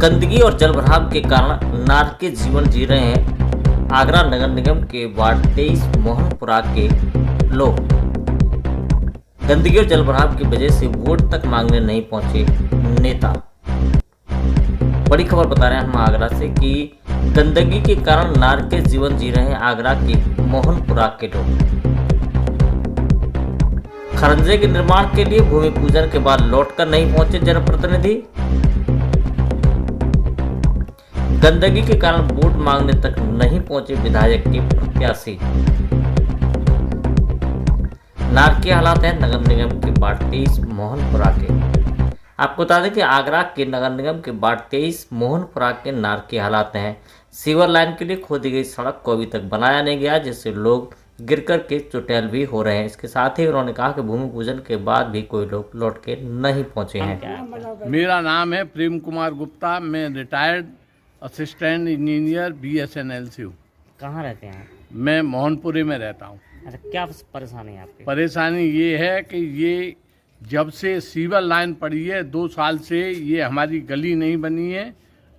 गंदगी और जलभराव के कारण नार के जीवन जी रहे हैं आगरा नगर निगम के वार्ड 23 मोहनपुरा के लोग। गंदगी और जलभराव की वजह से वोट तक मांगने नहीं पहुंचे नेता। बड़ी खबर बता रहे हैं हम आगरा से कि गंदगी के कारण नार के जीवन जी रहे हैं आगरा के मोहनपुरा के लोग। खरंजे के निर्माण के लिए भूमि पूजन के बाद लौटकर नहीं पहुंचे जनप्रतिनिधि। गंदगी के कारण वोट मांगने तक नहीं पहुंचे विधायक के प्रत्याशी। नार के हालात हैं नगर निगम के वार्ड 23 मोहनपुरा के। आपको बता दें कि आगरा के नगर निगम के वार्ड 23 मोहनपुरा के नार के हालात हैं। सीवर लाइन के लिए खोदी गई सड़क को अभी तक बनाया नहीं गया, जिससे लोग गिर कर के चुटैल भी हो रहे हैं। इसके साथ ही उन्होंने कहा कि भूमि पूजन के बाद भी कोई लोग लौट के नहीं पहुंचे हैं। मेरा नाम है प्रेम कुमार गुप्ता। मैं रिटायर्ड असिस्टेंट इंजीनियर BSNL से हूँ। कहाँ रहते हैं? मैं मोहनपुरे में रहता हूँ। अच्छा, क्या परेशानी है आपकी? परेशानी ये है कि ये जब से सीवर लाइन पड़ी है 2 साल से ये हमारी गली नहीं बनी है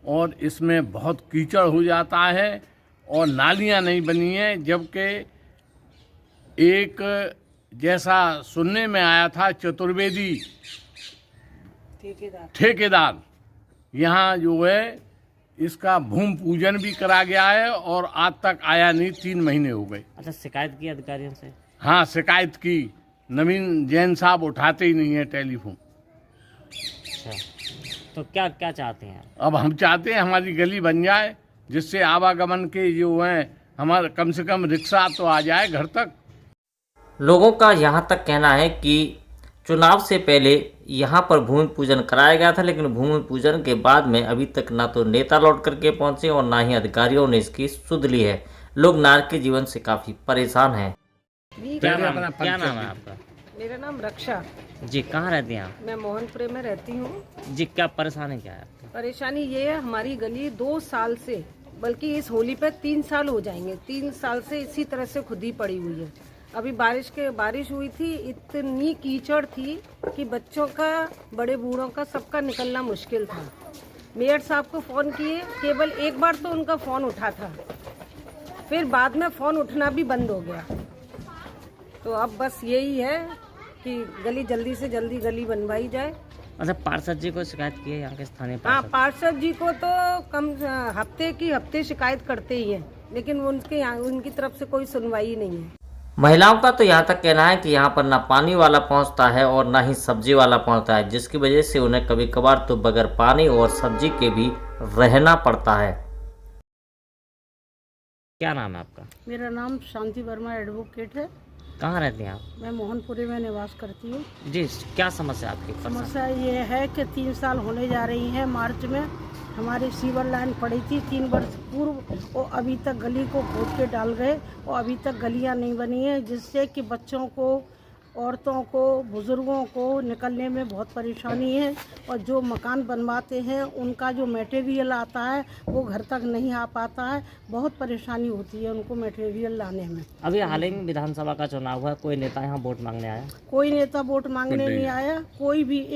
और इसमें बहुत कीचड़ हो जाता है और नालियाँ नहीं बनी हैं। जबकि एक जैसा सुनने में आया था चतुर्वेदी ठेकेदार यहाँ जो है इसका भूमि पूजन भी करा गया है और आज तक आया नहीं, 3 महीने हो गए। अच्छा, शिकायत की अधिकारियों से? हाँ, शिकायत की। नवीन जैन साहब उठाते ही नहीं है टेलीफोन। अच्छा, तो क्या क्या चाहते हैं? अब हम चाहते हैं हमारी गली बन जाए, जिससे आवागमन के जो हैं हमारा कम से कम रिक्शा तो आ जाए घर तक। लोगों का यहाँ तक कहना है कि चुनाव से पहले यहाँ पर भूमि पूजन कराया गया था, लेकिन भूमि पूजन के बाद में अभी तक ना तो नेता लौट करके पहुंचे और ना ही अधिकारियों ने इसकी सुध ली है। लोग नार के जीवन से काफी परेशान हैं। क्या नाम है आपका? मेरा नाम रक्षा। जी, कहाँ रहती हैं आप? मैं मोहनपुरे में रहती हूँ। जी, क्या परेशानी क्या है आपकी? परेशानी ये है, हमारी गली 2 साल से, बल्कि इस होली पे 3 साल हो जाएंगे, 3 साल से इसी तरह से खुदी पड़ी हुई है। अभी बारिश हुई थी, इतनी कीचड़ थी कि बच्चों का, बड़े बूढ़ों का, सबका निकलना मुश्किल था। मेयर साहब को फोन किए, केवल एक बार तो उनका फोन उठा था, फिर बाद में फोन उठना भी बंद हो गया। तो अब बस यही है कि गली जल्दी से जल्दी गली बनवाई जाए। अच्छा, पार्षद जी को शिकायत की है यहाँ के स्थानीय हाँ, पार्षद? पार्षद जी को तो हफ्ते शिकायत करते ही हैं, लेकिन उनकी तरफ से कोई सुनवाई नहीं है। महिलाओं का तो यहाँ तक कहना है कि यहाँ पर ना पानी वाला पहुँचता है और ना ही सब्जी वाला पहुँचता है, जिसकी वजह से उन्हें कभी कभार तो बगैर पानी और सब्जी के भी रहना पड़ता है। क्या नाम है आपका? मेरा नाम शांति वर्मा एडवोकेट है। कहाँ रहती हैं आप? मैं मोहनपुरे में निवास करती हूँ। जी, क्या समस्या आपकी? समस्या ये है कि 3 साल होने जा रही है। मार्च में हमारी सीवर लाइन पड़ी थी 3 वर्ष पूर्व, और अभी तक गली को खोद के डाल गए और अभी तक गलियाँ नहीं बनी है, जिससे कि बच्चों को, औरतों को, बुज़ुर्गों को निकलने में बहुत परेशानी है। और जो मकान बनवाते हैं उनका जो मटेरियल आता है वो घर तक नहीं आ पाता है। बहुत परेशानी होती है उनको मटेरियल लाने में। अभी हाल ही में विधानसभा का चुनाव हुआ, कोई नेता यहाँ वोट मांगने आया? कोई नेता वोट मांगने नहीं आया।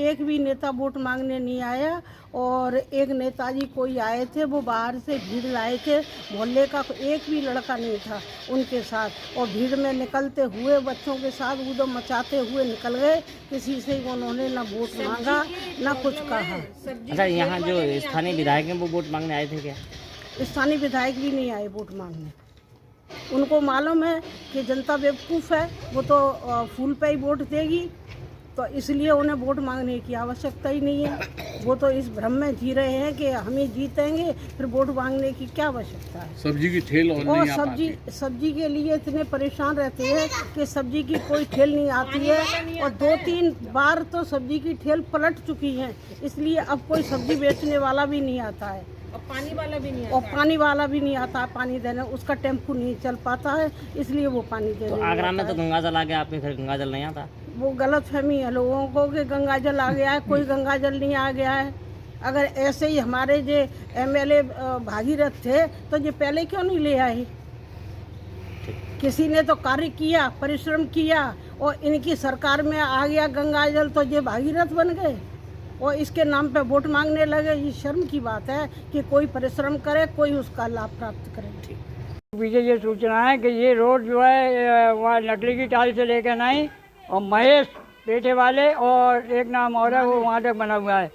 एक भी नेता वोट मांगने नहीं आया। और एक नेताजी कोई आए थे, वो बाहर से भीड़ लाए थे, मोहल्ले का एक भी लड़का नहीं था उनके साथ, और भीड़ में निकलते हुए बच्चों के साथ उधर मचाते हुए निकल गए। किसी से उन्होंने ना वोट मांगा ना कुछ कहा। अच्छा, यहाँ जो स्थानीय विधायक हैं वो वोट मांगने आए थे क्या? स्थानीय विधायक भी नहीं आए वोट मांगने। उनको मालूम है कि जनता बेवकूफ़ है, वो तो फूल पे ही वोट देगी, तो इसलिए उन्हें वोट मांगने की आवश्यकता ही नहीं है। वो तो इस भ्रम में जी रहे हैं कि हम ही जीतेंगे, फिर वोट मांगने की क्या आवश्यकता है। सब्जी की ठेल और सब्जी के लिए इतने परेशान रहते हैं कि सब्जी की कोई ठेल नहीं आती है, और 2-3 बार तो सब्जी की ठेल पलट चुकी है। इसलिए अब कोई सब्जी बेचने वाला भी नहीं आता है, और पानी वाला भी नहीं आता। पानी देने उसका टेम्पू नहीं चल पाता है, इसलिए वो पानी देने। तो आगरा में तो गंगा जल आ गया, आपके घर गंगा जल नहीं आता? वो गलत फहमी है लोगों को कि गंगा जल आ गया है। कोई गंगा जल नहीं आ गया है। अगर ऐसे ही हमारे जो MLA भागीरथ थे तो ये पहले क्यों नहीं ले आए? किसी ने तो कार्य किया, परिश्रम किया, और इनकी सरकार में आ गया गंगा जल, तो ये भागीरथ बन गए। और इसके नाम पे वोट मांगने लगे। ये शर्म की बात है कि कोई परिश्रम करे, कोई उसका लाभ प्राप्त करे। मुझे ये सूचना है कि ये रोड जो है वहाँ लकड़ी की टाली से लेकर नहीं, और महेश पेठे वाले और एक नाम और है वो वहाँ तक बना हुआ है,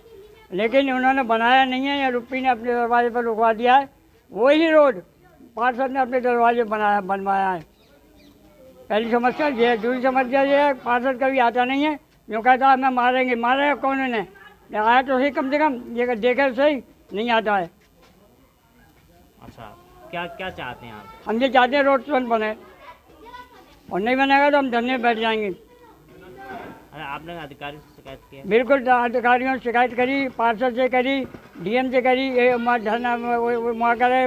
लेकिन उन्होंने बनाया नहीं है, या रुपी ने अपने दरवाजे पर रुकवा दिया है। वही रोड पार्षद ने अपने दरवाजे बनवाया है। पहली समस्या ये है। दूसरी समस्या ये है, पार्षद कभी आता नहीं है, जो कहता है मैं मारेगा कौन ने आया तो सही, कम से कम ये देखे सही नहीं आता है। अच्छा, क्या क्या चाहते हैं आप? हम ये चाहते हैं रोड तुरंत बने, और नहीं बनेगा तो हम धरने बैठ जाएंगे। अरे आपने अधिकारियों से शिकायत की है? बिल्कुल, अधिकारियों से शिकायत करी, पार्षद से करी, डीएम से करी, धरना वहाँ करे,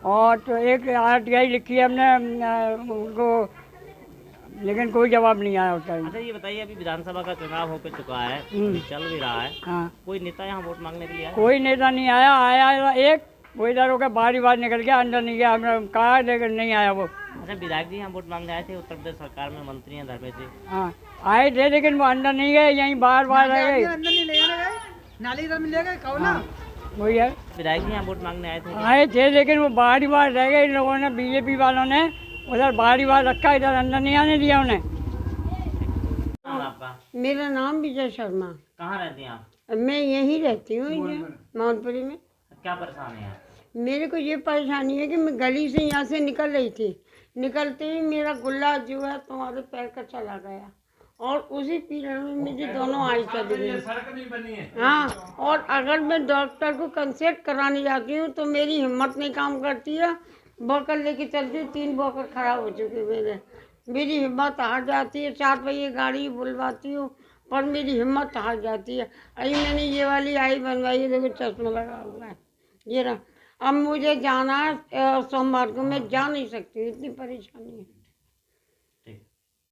और तो एक आरटीआई लिखी है हमने उनको, लेकिन कोई जवाब नहीं आया उसका। अच्छा, ये बताइए, अभी विधानसभा का चुनाव होकर चुका है, अभी चल भी रहा है, हाँ, कोई नेता यहाँ वोट मांगने के लिए आया? कोई नेता नहीं आया एक वो इधर होकर बाहर ही बाहर निकल गया, अंदर नहीं गया। हमने कहा लेकिन नहीं आया वो। अच्छा, विधायक जी यहाँ वोट मांगने आए थे, उत्तर प्रदेश सरकार में मंत्री हैं धर्मेश जी। हाँ, आए थे लेकिन वो अंदर नहीं गए, यहीं बाहर बाहर रह गए। वही है, विधायक जी यहाँ वोट मांगने आए थे? आए थे लेकिन वो बाहर ही बाहर रह गए। इन लोगों ने, बीजेपी वालों ने उधर बाहर ही बाहर रखा, इधर अंदर नहीं आने दिया उन्हें। नाम आपका? मेरा नाम विजय शर्मा। कहाँ रहती हैं आप? मैं यहीं रहती हूँ, मोहनपुरी में। क्या परेशानी है? मेरे को ये परेशानी है कि मैं गली से यहाँ से निकल रही थी, निकलते ही मेरा गुल्ला जो है तुम्हारे पैर का चला गया, और उसी पीरियड में मुझे दोनों आई चली गई। सड़क नहीं बनी है। हाँ, और अगर मैं डॉक्टर को कंसल्ट कराने जाती हूँ तो मेरी हिम्मत नहीं काम करती है। बॉकर लेके चलती हूँ, 3 बॉकर खराब हो चुके मेरी हिम्मत हार जाती है। 4 पहिए गाड़ी बुलवाती हूँ पर मेरी हिम्मत हार जाती है। अभी मैंने ये वाली आई बनवाई है, देखो चश्मा लगा हुआ है ये रहा। अब मुझे जाना है सोमवार को, मैं जा नहीं सकती, इतनी परेशानी है।